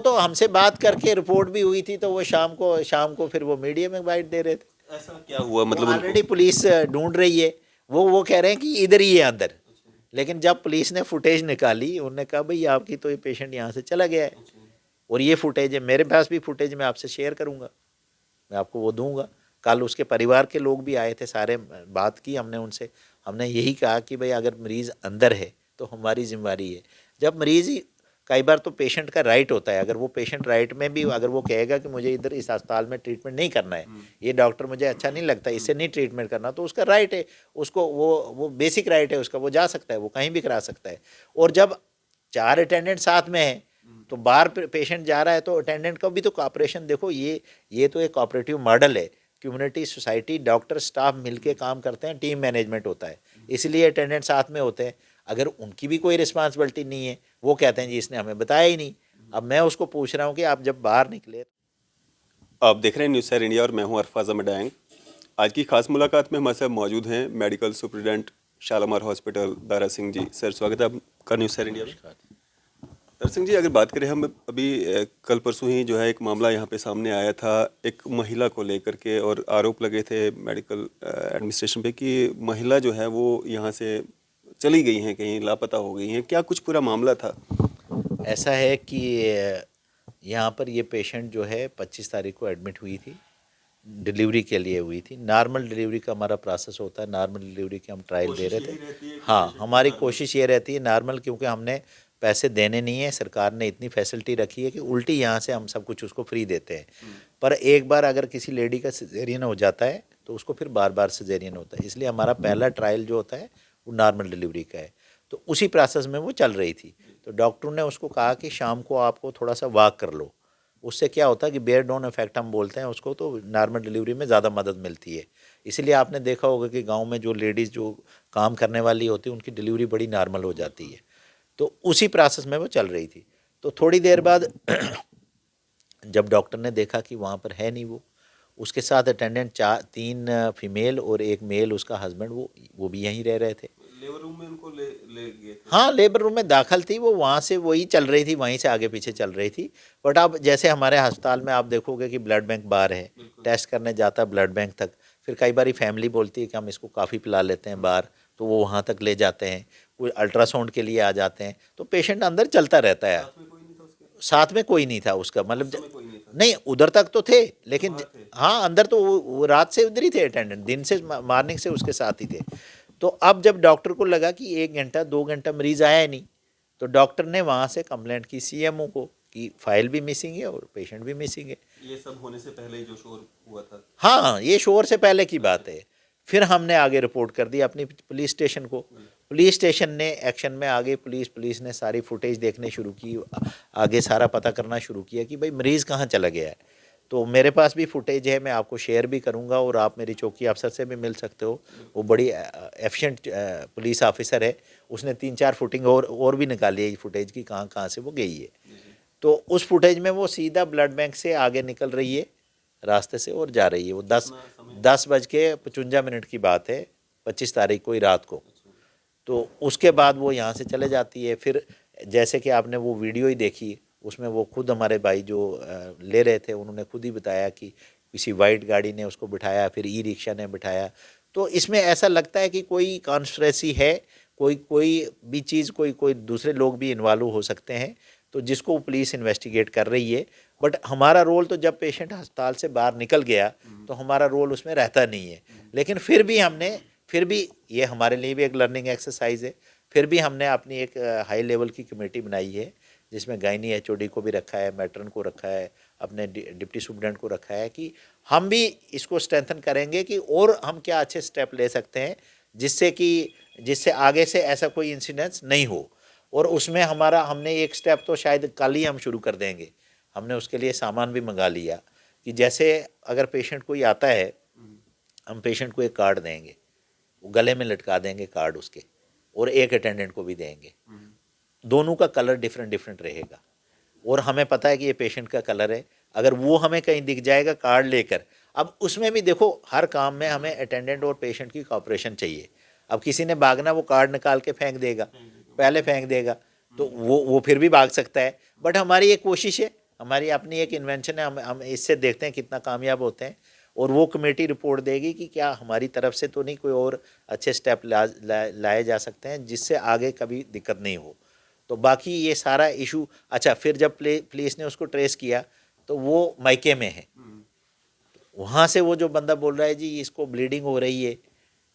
तो हमसे बात करके रिपोर्ट भी हुई थी, तो वो शाम को फिर वो मीडिया में बाइट दे रहे थे। ऐसा क्या हुआ मतलब ऑलरेडी पुलिस ढूंढ रही है, वो कह रहे हैं कि इधर ही है अंदर। लेकिन जब पुलिस ने फुटेज निकाली, उन्होंने कहा भाई आपकी तो ये पेशेंट यहाँ से चला गया है, और ये फुटेज है मेरे पास भी, फुटेज मैं आपसे शेयर करूँगा, मैं आपको वो दूंगा। कल उसके परिवार के लोग भी आए थे, सारे बात की हमने उनसे। हमने यही कहा कि भाई अगर मरीज़ अंदर है तो हमारी जिम्मेवारी है। जब मरीज़ ही, कई बार तो पेशेंट का राइट होता है, अगर वो पेशेंट राइट में भी अगर वो कहेगा कि मुझे इधर इस अस्पताल में ट्रीटमेंट नहीं करना है, ये डॉक्टर मुझे अच्छा नहीं लगता, इससे नहीं ट्रीटमेंट करना, तो उसका राइट है, उसको वो बेसिक राइट है उसका, वो जा सकता है, वो कहीं भी करा सकता है। और जब 4 अटेंडेंट साथ में हैं तो बाहर पेशेंट जा रहा है तो अटेंडेंट का भी तो कॉपरेशन देखो। ये तो एक कोऑपरेटिव मॉडल है, कम्युनिटी सोसाइटी डॉक्टर स्टाफ मिलके काम करते हैं, टीम मैनेजमेंट होता है, इसलिए अटेंडेंट साथ में होते हैं। अगर उनकी भी कोई रिस्पांसिबिलिटी नहीं है, वो कहते हैं जी इसने हमें बताया ही नहीं। अब मैं उसको पूछ रहा हूँ कि आप जब बाहर निकले। आप देख रहे हैं न्यूज़ सर इंडिया और मैं हूं अरफाज अहमद डांग। आज की खास मुलाकात में हमारे साथ मौजूद हैं medical superintendent Shalimar hospital Dara Singh ji. Sir स्वागत है आपका न्यूज़ सर इंडिया में। दारा सिंह जी, अगर बात करें हम अभी कल परसों ही जो है एक मामला यहाँ पे सामने आया था एक महिला को लेकर के, और आरोप लगे थे मेडिकल एडमिनिस्ट्रेशन पे कि महिला जो है वो यहाँ से चली गई हैं, कहीं लापता हो गई हैं। क्या कुछ पूरा मामला था? ऐसा है कि यहाँ पर ये पेशेंट जो है 25 तारीख को एडमिट हुई थी, डिलीवरी के लिए हुई थी। नॉर्मल डिलीवरी का हमारा प्रोसेस होता है, नॉर्मल डिलीवरी के हम ट्रायल दे रहे थे। हाँ, हमारी कोशिश ये रहती है नॉर्मल, क्योंकि हमने पैसे देने नहीं है, सरकार ने इतनी फैसिलिटी रखी है कि उल्टी यहाँ से हम सब कुछ उसको फ्री देते हैं। पर एक बार अगर किसी लेडी का सिजेरियन हो जाता है तो उसको फिर बार बार सिजेरियन होता है, इसलिए हमारा पहला ट्रायल जो होता है वो नॉर्मल डिलीवरी का है। तो उसी प्रोसेस में वो चल रही थी, तो डॉक्टर ने उसको कहा कि शाम को आपको थोड़ा सा वॉक कर लो। उससे क्या होता है कि बेयर डाउन इफेक्ट हम बोलते हैं उसको, तो नॉर्मल डिलीवरी में ज़्यादा मदद मिलती है। इसीलिए आपने देखा होगा कि गांव में जो लेडीज़ जो काम करने वाली होती है उनकी डिलीवरी बड़ी नॉर्मल हो जाती है। तो उसी प्रोसेस में वो चल रही थी। तो थोड़ी देर बाद जब डॉक्टर ने देखा कि वहाँ पर है नहीं वो, उसके साथ अटेंडेंट 3 फीमेल और एक मेल उसका हस्बैंड, वो भी यहीं रह रहे थे। लेबर रूम में उनको ले गए थे? हाँ, लेबर रूम में दाखिल थी वो, वहाँ से वही चल रही थी, वहीं से आगे पीछे चल रही थी। बट अब जैसे हमारे अस्पताल में आप देखोगे कि ब्लड बैंक बाहर है, टेस्ट करने जाता है ब्लड बैंक तक, फिर कई बार फैमिली बोलती है कि हम इसको काफ़ी पिला लेते हैं बाहर, तो वो वहाँ तक ले जाते हैं, कोई अल्ट्रासाउंड के लिए आ जाते हैं, तो पेशेंट अंदर चलता रहता है। साथ में कोई नहीं था उसका, मतलब नहीं, उधर तक तो थे लेकिन हाँ अंदर तो वो रात से उधर ही थे अटेंडेंट, दिन से मॉर्निंग से उसके साथ ही थे। तो अब जब डॉक्टर को लगा कि 1 घंटा 2 घंटा मरीज़ आया ही नहीं, तो डॉक्टर ने वहाँ से कंप्लेंट की सीएमओ को कि फाइल भी मिसिंग है और पेशेंट भी मिसिंग है। ये सब होने से पहले ही जो शोर हुआ था? हाँ, ये शोर से पहले की बात है। फिर हमने आगे रिपोर्ट कर दी अपनी पुलिस स्टेशन को, पुलिस स्टेशन ने एक्शन में आ गई, पुलिस ने सारी फुटेज देखने शुरू की, आगे सारा पता करना शुरू किया कि भाई मरीज़ कहाँ चला गया है। तो मेरे पास भी फुटेज है, मैं आपको शेयर भी करूंगा, और आप मेरी चौकी अफसर से भी मिल सकते हो, वो बड़ी एफिशिएंट पुलिस ऑफिसर है, उसने 3-4 फुटिंग और भी निकाली है फुटेज की, कहाँ कहाँ से वो गई है। तो उस फुटेज में वो सीधा ब्लड बैंक से आगे निकल रही है रास्ते से और जा रही है। वो 10:55 की बात है, 25 तारीख को ही रात को। तो उसके बाद वो यहाँ से चले जाती है। फिर जैसे कि आपने वो वीडियो ही देखी, उसमें वो खुद हमारे भाई जो ले रहे थे उन्होंने खुद ही बताया कि किसी वाइट गाड़ी ने उसको बिठाया, फिर ई रिक्शा ने बिठाया। तो इसमें ऐसा लगता है कि कोई कॉन्स्पिरेसी है, कोई भी चीज़, कोई दूसरे लोग भी इन्वॉल्व हो सकते हैं, तो जिसको पुलिस इन्वेस्टिगेट कर रही है। बट हमारा रोल तो जब पेशेंट अस्पताल से बाहर निकल गया तो हमारा रोल उसमें रहता नहीं है। लेकिन फिर भी ये हमारे लिए भी एक लर्निंग एक्सरसाइज है। फिर भी हमने अपनी एक हाई लेवल की कमेटी बनाई है, जिसमें गायनी एचओडी को भी रखा है, मैट्रन को रखा है, अपने डिप्टी सुप्रीडेंट को रखा है, कि हम भी इसको स्ट्रेंथन करेंगे कि और हम क्या अच्छे स्टेप ले सकते हैं जिससे आगे से ऐसा कोई इंसिडेंस नहीं हो। और उसमें हमने एक स्टेप तो शायद कल ही हम शुरू कर देंगे। हमने उसके लिए सामान भी मंगा लिया कि जैसे अगर पेशेंट कोई आता है, हम पेशेंट को एक कार्ड देंगे, वो गले में लटका देंगे कार्ड उसके, और एक अटेंडेंट को भी देंगे। दोनों का कलर डिफरेंट डिफरेंट रहेगा, और हमें पता है कि ये पेशेंट का कलर है। अगर वो हमें कहीं दिख जाएगा कार्ड लेकर, अब उसमें भी देखो हर काम में हमें अटेंडेंट और पेशेंट की कॉपरेशन चाहिए। अब किसी ने भागना, वो कार्ड निकाल के फेंक देगा, पहले फेंक देगा, तो वो फिर भी भाग सकता है। बट हमारी एक कोशिश है, हमारी अपनी एक इन्वेंशन है, हम इससे देखते हैं कितना कामयाब होते हैं, और वो कमेटी रिपोर्ट देगी कि क्या हमारी तरफ से तो नहीं कोई और अच्छे स्टेप लाए जा सकते हैं जिससे आगे कभी दिक्कत नहीं हो। तो बाकी ये सारा इशू, अच्छा फिर जब पुलिस ने उसको ट्रेस किया तो वो मायके में है, वहाँ से वो जो बंदा बोल रहा है जी इसको ब्लीडिंग हो रही है,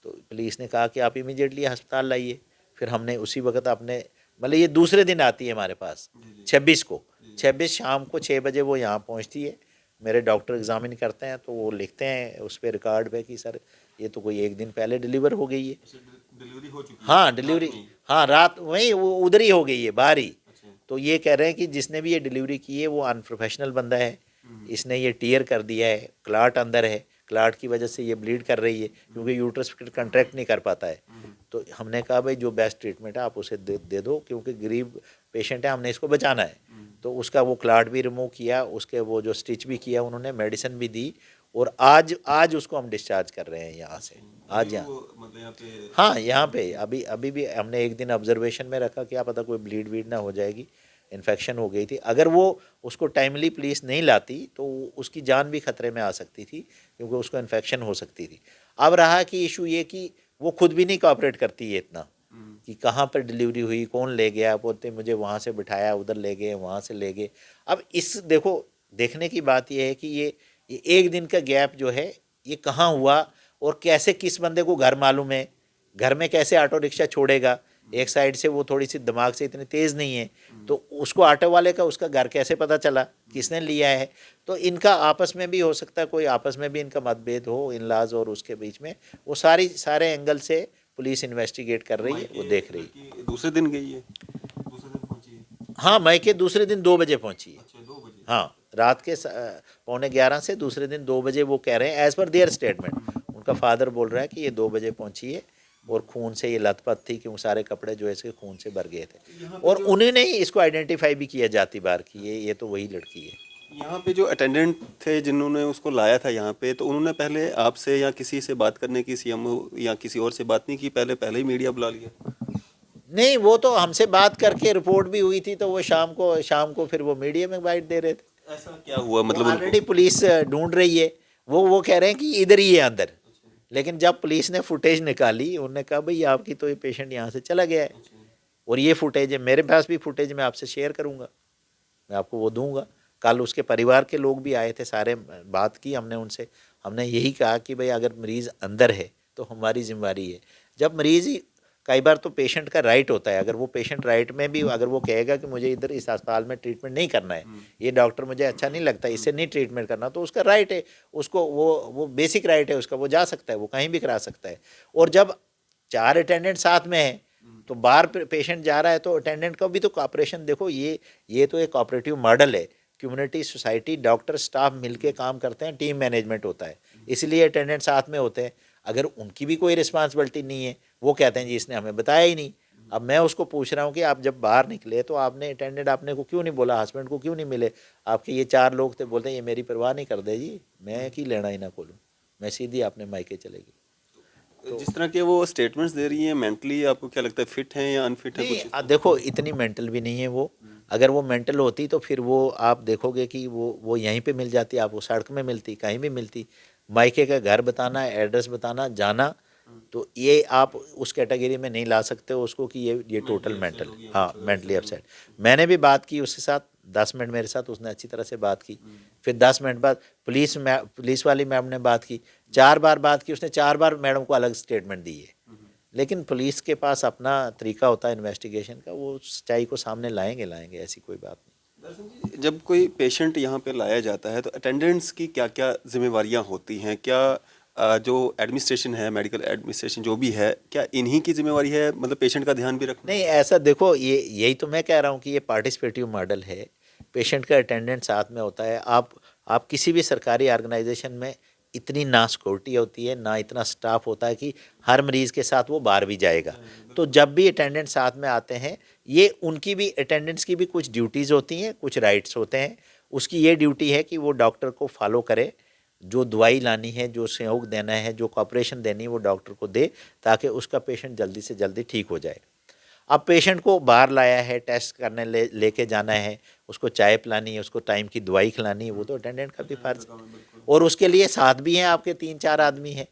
तो पुलिस ने कहा कि आप इमीडिएटली अस्पताल लाइए। फिर हमने उसी वक्त अपने, मतलब ये दूसरे दिन आती है हमारे पास 26 को, 26 शाम को 6 बजे वो यहाँ पहुँचती है, मेरे डॉक्टर एग्जामिन करते हैं तो वो लिखते हैं उस पर रिकॉर्ड पे कि सर ये तो कोई एक दिन पहले डिलीवर हो गई है। डिलीवरी हो चुकी है? हाँ डिलीवरी, हाँ रात वहीं वो उधर ही हो गई है बाहर ही। तो ये कह रहे हैं कि जिसने भी ये डिलीवरी की है वो अनप्रोफेशनल बंदा है, इसने ये टीयर कर दिया है, क्लाट अंदर है, क्लाट की वजह से ये ब्लीड कर रही है क्योंकि यूट्रस कंट्रैक्ट नहीं कर पाता है। तो हमने कहा भाई जो बेस्ट ट्रीटमेंट है आप उसे दे दो क्योंकि गरीब पेशेंट है, हमने इसको बचाना है। तो उसका वो क्लाट भी रिमूव किया, उसके वो जो स्टिच भी किया उन्होंने, मेडिसिन भी दी, और आज उसको हम डिस्चार्ज कर रहे हैं यहाँ से। आज यहाँ मतलब यहाँ पे, हाँ यहाँ पे अभी भी हमने एक दिन ऑब्जर्वेशन में रखा, क्या पता कोई ब्लीड वीड ना हो जाएगी, इन्फेक्शन हो गई थी। अगर वो उसको टाइमली पुलिस नहीं लाती तो उसकी जान भी खतरे में आ सकती थी क्योंकि उसको इन्फेक्शन हो सकती थी। अब रहा कि इशू ये कि वो खुद भी नहीं कोऑपरेट करती है इतना कि कहाँ पर डिलीवरी हुई, कौन ले गया, बोलते मुझे वहाँ से बिठाया, उधर ले गए, वहाँ से ले गए। अब इस देखो देखने की बात यह है कि ये एक दिन का गैप जो है ये कहाँ हुआ और कैसे, किस बंदे को घर मालूम है, घर में कैसे ऑटो रिक्शा छोड़ेगा, एक साइड से वो थोड़ी सी दिमाग से इतनी तेज़ नहीं है, तो उसको ऑटो वाले का उसका घर कैसे पता चला, किसने लिया है। तो इनका आपस में भी हो सकता है, कोई आपस में भी इनका मतभेद हो इन लाज और उसके बीच में, वो सारे एंगल से पुलिस इन्वेस्टिगेट कर रही है, वो देख रही है। दूसरे दिन गई है, दूसरे दिन पहुंची है? हाँ मई के दूसरे दिन 2 बजे पहुंची है। अच्छा, 2 बजे? हाँ रात के 11:15 से दूसरे दिन 2 बजे वो कह रहे हैं एज़ पर देयर स्टेटमेंट। उनका फादर बोल रहा है कि ये 2 बजे पहुंची है और खून से ये लथपथ थी क्योंकि सारे कपड़े जो है इसके खून से भर गए थे, और उन्होंने ही इसको आइडेंटिफाई भी किया जाती बार की ये तो वही लड़की है। यहाँ पे जो अटेंडेंट थे जिन्होंने उसको लाया था यहाँ पे, तो उन्होंने पहले आपसे या किसी से बात करने की, सीएमओ या किसी और से बात नहीं की, पहले ही मीडिया बुला लिया? नहीं, वो तो हमसे बात करके रिपोर्ट भी हुई थी, तो वो शाम को फिर वो मीडिया में बाइट दे रहे थे। ऐसा क्या हुआ मतलब? ऑलरेडी पुलिस ढूंढ रही है, वो कह रहे हैं कि इधर ही है अंदर, लेकिन जब पुलिस ने फुटेज निकाली उन्होंने कहा भाई आपकी तो ये पेशेंट यहाँ से चला गया है, और ये फुटेज है मेरे पास भी, फुटेज मैं आपसे शेयर करूँगा, मैं आपको वो दूंगा। कल उसके परिवार के लोग भी आए थे, सारे बात की हमने उनसे, हमने यही कहा कि भाई अगर मरीज़ अंदर है तो हमारी जिम्मेवारी है। जब मरीज़ ही, कई बार तो पेशेंट का राइट होता है, अगर वो पेशेंट राइट में भी अगर वो कहेगा कि मुझे इधर इस अस्पताल में ट्रीटमेंट नहीं करना है, ये डॉक्टर मुझे अच्छा नहीं लगता, इससे नहीं ट्रीटमेंट करना, तो उसका राइट है, उसको वो बेसिक राइट है उसका, वो जा सकता है, वो कहीं भी करा सकता है। और जब 4 अटेंडेंट साथ में है तो बाहर पेशेंट जा रहा है तो अटेंडेंट का भी तो कॉपरेशन देखो, ये तो एक कोऑपरेटिव मॉडल है, कम्युनिटी सोसाइटी डॉक्टर स्टाफ मिलके काम करते हैं, टीम मैनेजमेंट होता है, इसलिए अटेंडेंट साथ में होते हैं। अगर उनकी भी कोई रिस्पांसिबिलिटी नहीं है, वो कहते हैं जी इसने हमें बताया ही नहीं। अब मैं उसको पूछ रहा हूँ कि आप जब बाहर निकले तो आपने अटेंडेंट आपने को क्यों नहीं बोला, हस्बैंड को क्यों नहीं मिले, आपके ये 4 लोग थे, बोलते हैं ये मेरी परवाह नहीं कर दे जी, मैं की लेना ही ना खोलूँ, मैं सीधी अपने मायके चलेगी। जिस तरह के वो स्टेटमेंट्स दे रही हैं, मेंटली आपको क्या लगता है, फिट हैं या अनफिट है कुछ? देखो इतनी मेंटल भी नहीं है वो, अगर वो मेंटल होती तो फिर वो आप देखोगे कि वो यहीं पे मिल जाती, आप वो सड़क में मिलती, कहीं भी मिलती। मायके का घर बताना, एड्रेस बताना, जाना, तो ये आप उस कैटेगरी में नहीं ला सकते हो उसको कि ये टोटल मेंटल, हाँ मेंटली अपसेट। मैंने भी बात की उसके साथ 10 मिनट मेरे साथ उसने अच्छी तरह से बात की, फिर 10 मिनट बाद पुलिस वाली मैम ने बात की, 4 बार बात की उसने, 4 बार मैडम को अलग स्टेटमेंट दी है। लेकिन पुलिस के पास अपना तरीका होता है इन्वेस्टिगेशन का, वो सच्चाई को सामने लाएंगे, ऐसी कोई बात नहीं। जब कोई पेशेंट यहाँ पे लाया जाता है तो अटेंडेंट्स की क्या क्या जिम्मेवारियाँ होती हैं? क्या जो एडमिनिस्ट्रेशन है, मेडिकल एडमिनिस्ट्रेशन जो भी है, क्या इन्हीं की जिम्मेवारी है, मतलब पेशेंट का ध्यान भी रखना? नहीं, ऐसा देखो, यही तो मैं कह रहा हूँ कि ये पार्टिसिपेटिव मॉडल है, पेशेंट का अटेंडेंट साथ में होता है। आप किसी भी सरकारी ऑर्गेनाइजेशन में इतनी ना सिक्योरिटी होती है, ना इतना स्टाफ होता है कि हर मरीज़ के साथ वो बाहर भी जाएगा। तो जब भी अटेंडेंट साथ में आते हैं, ये उनकी भी, अटेंडेंट्स की भी कुछ ड्यूटीज़ होती हैं, कुछ राइट्स होते हैं। उसकी ये ड्यूटी है कि वो डॉक्टर को फॉलो करे, जो दवाई लानी है, जो सहयोग देना है, जो कॉपरेशन देनी है, वो डॉक्टर को दे, ताकि उसका पेशेंट जल्दी से जल्दी ठीक हो जाए। अब पेशेंट को बाहर लाया है, टेस्ट करने लेके जाना है, उसको चाय पिलानी है, उसको टाइम की दवाई खिलानी है, वो तो अटेंडेंट का भी फर्ज है। और उसके लिए साथ भी हैं आपके 3-4 आदमी हैं,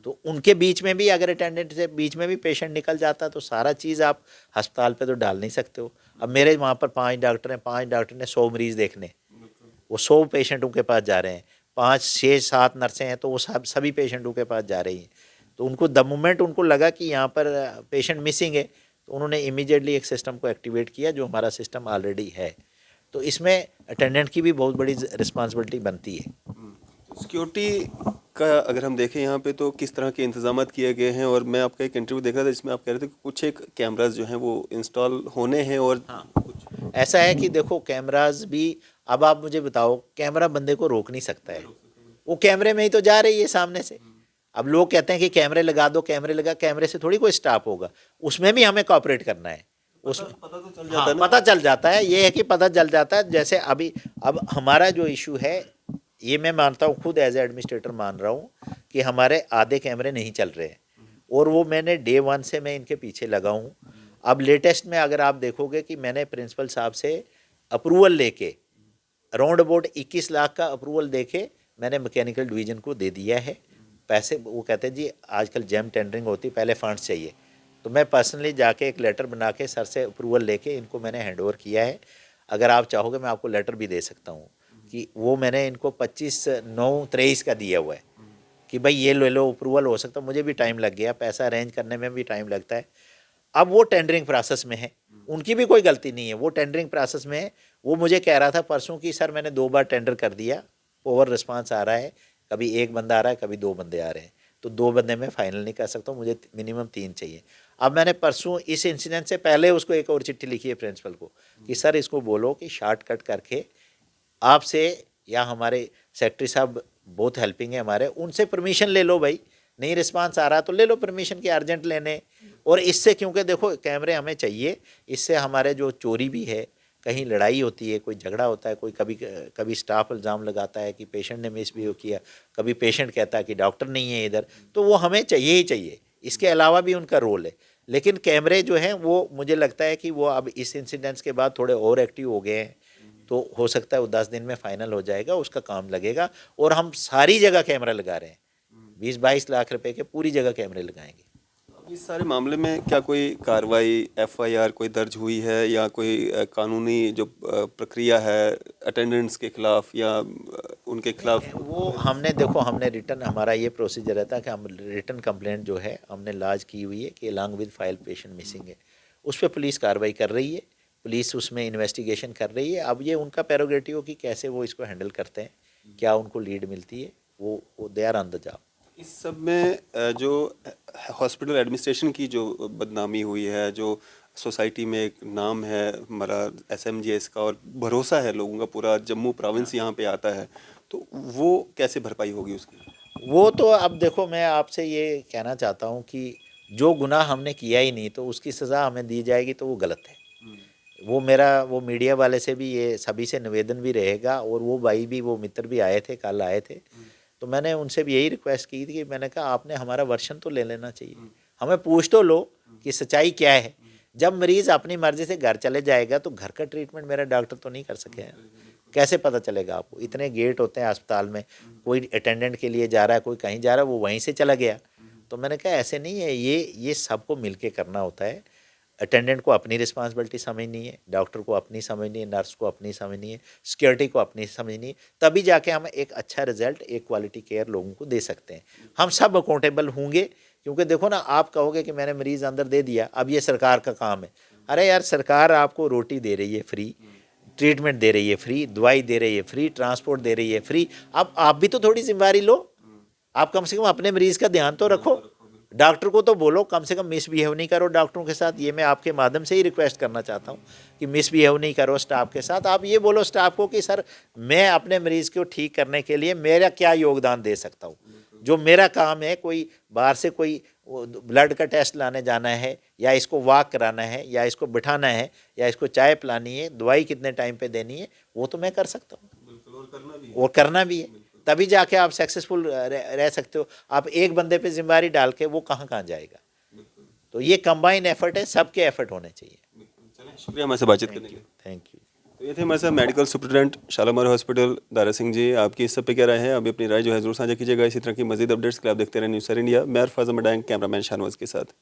तो उनके बीच में भी अगर अटेंडेंट से बीच में भी पेशेंट निकल जाता तो सारा चीज़ आप अस्पताल पे तो डाल नहीं सकते हो। अब मेरे वहाँ पर 5 डॉक्टर हैं, 5 डॉक्टर ने 100 मरीज़ देखने, वो 100 पेशेंटों के पास जा रहे हैं, 5-6-7 नर्सें हैं तो वो सभी पेशेंटों के पास जा रही हैं। तो उनको द मोमेंट उनको लगा कि यहाँ पर पेशेंट मिसिंग है, तो उन्होंने इमीडिएटली एक सिस्टम को एक्टिवेट किया जो हमारा सिस्टम ऑलरेडी है। तो इसमें अटेंडेंट की भी बहुत बड़ी रिस्पॉन्सिबिलिटी बनती है। सिक्योरिटी का अगर हम देखें यहाँ पे तो किस तरह के इंतजाम किए गए हैं, और मैं आपका एक इंटरव्यू देख रहा था जिसमें आप कह रहे थे कि कुछ एक कैमरास जो हैं वो इंस्टॉल होने हैं, और कुछ ऐसा है कि देखो कैमराज भी, अब आप मुझे बताओ, कैमरा बंदे को रोक नहीं सकता है, वो कैमरे में ही तो जा रही है सामने से। अब लोग कहते हैं कि कैमरे लगा दो, कैमरे लगा, कैमरे से थोड़ी कोई स्टॉप होगा, उसमें भी हमें कोऑपरेट करना है। उसमें पता तो चल हाँ, जाता है ना। पता चल जाता है, ये है कि पता चल जाता है। जैसे अभी अब हमारा जो इशू है, ये मैं मानता हूँ, खुद एज एडमिनिस्ट्रेटर मान रहा हूँ कि हमारे आधे कैमरे नहीं चल रहे हैं, और वो मैंने डे 1 से मैं इनके पीछे लगा हूँ। अब लेटेस्ट में अगर आप देखोगे कि मैंने प्रिंसिपल साहब से अप्रूवल लेके अराउंड अबाउट 21 लाख का अप्रूवल देके मैंने मैकेनिकल डिवीज़न को दे दिया है पैसे। वो कहते हैं जी आजकल जैम टेंडरिंग होती, पहले फंड्स चाहिए, तो मैं पर्सनली जाके एक लेटर बना के सर से अप्रूवल लेके इनको मैंने हैंड ओवर किया है। अगर आप चाहोगे मैं आपको लेटर भी दे सकता हूँ कि वो मैंने इनको 25/9/23 का दिया हुआ है कि भाई ये ले लो, अप्रूवल हो सकता है। मुझे भी टाइम लग गया, पैसा अरेंज करने में भी टाइम लगता है। अब वो टेंडरिंग प्रोसेस में है, उनकी भी कोई गलती नहीं है, वो टेंडरिंग प्रोसेस में है। वो मुझे कह रहा था परसों कि सर मैंने 2 बार टेंडर कर दिया, ओवर रिस्पांस आ रहा है, कभी 1 बंदा आ रहा है, कभी 2 बंदे आ रहे हैं, तो 2 बंदे में फाइनल नहीं कर सकता हूँ, मुझे मिनिमम 3 चाहिए। अब मैंने परसों इस इंसिडेंट से पहले उसको एक और चिट्ठी लिखी है प्रिंसिपल को कि सर इसको बोलो कि शॉर्टकट करके आपसे या हमारे सेक्रेटरी साहब बहुत हेल्पिंग है हमारे, उनसे परमिशन ले लो भाई, नहीं रिस्पांस आ रहा तो ले लो परमिशन की अर्जेंट लेने। और इससे क्योंकि देखो कैमरे हमें चाहिए, इससे हमारे जो चोरी भी है, कहीं लड़ाई होती है, कोई झगड़ा होता है, कोई कभी स्टाफ इल्ज़ाम लगाता है कि पेशेंट ने मिसबिहेव किया, कभी पेशेंट कहता है कि डॉक्टर नहीं है इधर, तो वो हमें चाहिए ही चाहिए। इसके अलावा भी उनका रोल है, लेकिन कैमरे जो हैं वो मुझे लगता है कि वो अब इस इंसिडेंट्स के बाद थोड़े और एक्टिव हो गए हैं, तो हो सकता है वो 10 दिन में फाइनल हो जाएगा, उसका काम लगेगा। और हम सारी जगह कैमरा लगा रहे हैं, 20-22 लाख रुपए के पूरी जगह कैमरे लगाएंगे। इस सारे मामले में क्या कोई कार्रवाई एफआईआर कोई दर्ज हुई है, या कोई कानूनी जो प्रक्रिया है अटेंडेंट्स के खिलाफ या उनके खिलाफ? वो हमने देखो, हमने रिटर्न, हमारा ये प्रोसीजर रहता है कि हम रिटर्न कंप्लेंट जो है हमने लॉन्च की हुई है कि along with file patient missing है, उस पर पुलिस कार्रवाई कर रही है, पुलिस उसमें इन्वेस्टिगेशन कर रही है। अब ये उनका प्रेरोगेटिव हो कि कैसे वो इसको हैंडल करते हैं, क्या उनको लीड मिलती है, वो they are on the job. इस सब में जो हॉस्पिटल एडमिनिस्ट्रेशन की जो बदनामी हुई है, जो सोसाइटी में एक नाम है हमारा एसएमजीएस का, और भरोसा है लोगों का, पूरा जम्मू प्रोविंस यहाँ पे आता है, तो वो कैसे भरपाई होगी उसकी? वो तो अब देखो, मैं आपसे ये कहना चाहता हूँ कि जो गुनाह हमने किया ही नहीं तो उसकी सज़ा हमें दी जाएगी तो वो गलत है। वो मीडिया वाले से भी ये सभी से निवेदन भी रहेगा, और वो भाई भी, वो मित्र भी आए थे, कल आए थे, तो मैंने उनसे भी यही रिक्वेस्ट की थी कि मैंने कहा आपने हमारा वर्शन तो ले लेना चाहिए, हमें पूछ तो लो कि सच्चाई क्या है। जब मरीज़ अपनी मर्ज़ी से घर चले जाएगा तो घर का ट्रीटमेंट मेरा डॉक्टर तो नहीं कर सके हैं, कैसे पता चलेगा आपको? इतने गेट होते हैं अस्पताल में, कोई अटेंडेंट के लिए जा रहा है, कोई कहीं जा रहा है, वो वहीं से चला गया। तो मैंने कहा ऐसे नहीं है, ये सबको मिल के करना होता है। अटेंडेंट को अपनी रिस्पांसिबिलिटी समझनी है, डॉक्टर को अपनी समझनी है, नर्स को अपनी समझनी है, सिक्योरिटी को अपनी समझनी है, तभी जाके हम एक अच्छा रिजल्ट, एक क्वालिटी केयर लोगों को दे सकते हैं। हम सब अकाउंटेबल होंगे, क्योंकि देखो ना, आप कहोगे कि मैंने मरीज़ अंदर दे दिया, अब ये सरकार का काम है। अरे यार, सरकार आपको रोटी दे रही है फ्री, ट्रीटमेंट दे रही है फ्री, दवाई दे रही है फ्री, ट्रांसपोर्ट दे रही है फ्री, अब आप भी तो थोड़ी जिम्मेदारी लो। आप कम से कम अपने मरीज़ का ध्यान तो रखो। डॉक्टर को तो बोलो कम से कम मिसबिहेव नहीं करो डॉक्टरों के साथ, ये मैं आपके माध्यम से ही रिक्वेस्ट करना चाहता हूँ कि मिसबिहेव नहीं करो स्टाफ के साथ। आप ये बोलो स्टाफ को कि सर मैं अपने मरीज़ को ठीक करने के लिए मेरा क्या योगदान दे सकता हूँ, जो मेरा काम है, कोई बाहर से कोई ब्लड का टेस्ट लाने जाना है, या इसको वॉक कराना है, या इसको बिठाना है, या इसको चाय पिलानी है, दवाई कितने टाइम पे देनी है, वो तो मैं कर सकता हूँ, और करना भी है, तभी जाके आप सक्सेसफुल रह सकते हो। आप एक बंदे पे जिम्मेदारी डाल के वो कहाँ जाएगा। तो ये कंबाइन एफर्ट है, सबके एफर्ट होने चाहिए। चलिए, शुक्रिया हमारे से बातचीत करने के लिए। Thank you. तो ये थे हमारे साथ medical superintendent Shalimar hospital Dara Singh ji. आपकी इस सब पे क्या राय है? अभी अपनी राय जो है जरूर साझा कीजिएगा। इसी तरह की मजीद अपडेट्स के लिए आप देखते रहें न्यूज़ सर इंडिया। मैं अरफाज अहमद डांग, कैमरामैन शाहनवाज के साथ।